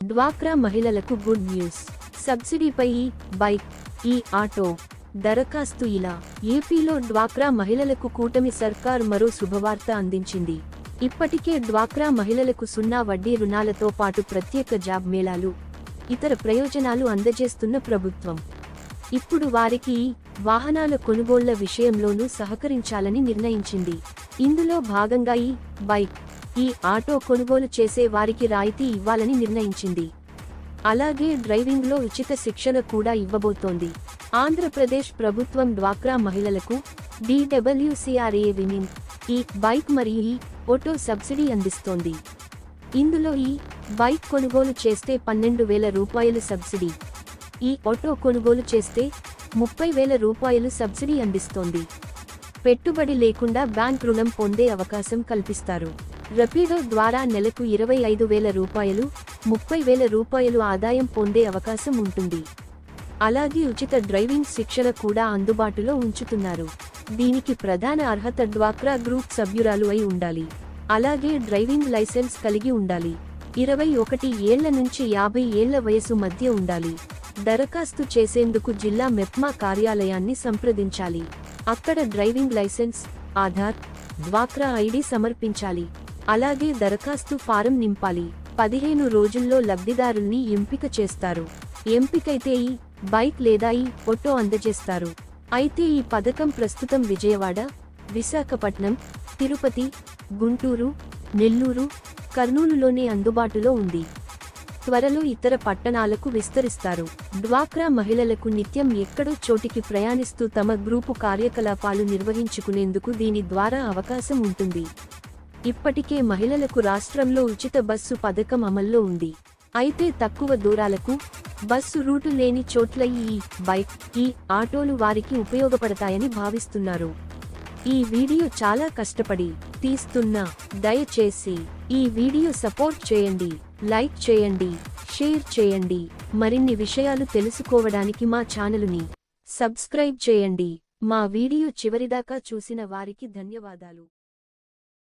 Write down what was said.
డ్వాక్రా మహిళలకు good news. సబ్సిడీపై ఈ బైక్, ఈ ఆటో దరఖాస్తు ఇలా. ఏపీలో డ్వాక్రా మహిళలకు కూటమి సర్కార్ మరో శుభవార్త అందించింది. ఇప్పటికే డ్వాక్రా మహిళలకు 0 వడ్డీ రుణాలతో పాటు ప్రత్యేక జాబ్ మేళాలు, ఇతర ప్రయోజనాలు అందజేస్తున్న ప్రభుత్వం ఇప్పుడు వారికి వాహనాల కొనుగోళ్ల విషయంలోనూ సహకరించాలని నిర్ణయించింది. ఇందులో భాగంగా ఈ బైక్, ఈ ఆటో కొనుగోలు చేసే వారికి రాయితీ ఇవ్వాలని నిర్ణయించింది. అలాగే డ్రైవింగ్లో ఉచిత శిక్షణ కూడా ఇవ్వబోతోంది. ఆంధ్రప్రదేశ్ ప్రభుత్వం డ్వాక్రా మహిళలకు DWCRA విమెన్ ఈ బైక్ మరియు ఈ ఆటో సబ్సిడీ అందిస్తోంది. ఇందులో ఈ బైక్ కొనుగోలు చేస్తే 12,000 రూపాయలు సబ్సిడీ, ఈ ఆటో కొనుగోలు చేస్తే 30,000 రూపాయలు సబ్సిడీ అందిస్తోంది. పెట్టుబడి లేకుండా బ్యాంక్ రుణం పొందే అవకాశం కల్పిస్తారు. రపీడో ద్వారా నెలకు 25,000 రూపాయలు, 30,000 రూపాయలు ఆదాయం పొందే అవకాశం ఉంటుంది. అలాగే ఉచిత డ్రైవింగ్ శిక్షణ కూడా అందుబాటులో ఉంచుతున్నారు. దీనికి ప్రధాన అర్హత డ్వాక్రా గ్రూప్ సభ్యురాలు అయి ఉండాలి. అలాగే డ్రైవింగ్ లైసెన్స్ కలిగి ఉండాలి. 21 ఏళ్ల నుంచి 50 ఏళ్ల వయసు మధ్య ఉండాలి. దరఖాస్తు చేసేందుకు జిల్లా మెప్మా కార్యాలయాన్ని సంప్రదించాలి. అక్కడ డ్రైవింగ్ లైసెన్స్, ఆధార్, డ్వాక్రా ఐడి సమర్పించాలి. అలాగే దరఖాస్తు ఫారం నింపాలి. 15 రోజుల్లో లబ్ధిదారుల్ని ఎంపిక చేస్తారు. ఎంపికైతే ఈ బైక్ లేదా ఈ ఆటో అందజేస్తారు. అయితే ఈ పథకం ప్రస్తుతం విజయవాడ, విశాఖపట్నం, తిరుపతి, గుంటూరు, నెల్లూరు, కర్నూలులోనే అందుబాటులో ఉంది. త్వరలో ఇతర పట్టణాలకు విస్తరిస్తారు. డ్వాక్రా మహిళలకు నిత్యం ఎక్కడో చోటికి ప్రయాణిస్తూ తమ గ్రూపు కార్యకలాపాలు నిర్వహించుకునేందుకు దీని ద్వారా అవకాశం ఉంటుంది. ఇప్పటికే మహిళలకు రాష్ట్రంలో ఉచిత బస్సు పథకం అమల్లో ఉంది. అయితే తక్కువ దూరాలకు బస్సు రూటు లేని చోట్ల ఈ బైక్, ఈ ఆటోలు వారికి ఉపయోగపడతాయని భావిస్తున్నారు. ఈ వీడియో చాలా కష్టపడి తీస్తున్నా. దయచేసి ఈ వీడియో సపోర్ట్ చేయండి, లైక్ చేయండి, షేర్ చేయండి. మరిన్ని విషయాలు తెలుసుకోవడానికి మా ఛానలుని సబ్స్క్రైబ్ చేయండి. మా వీడియో చివరిదాకా చూసిన వారికి ధన్యవాదాలు.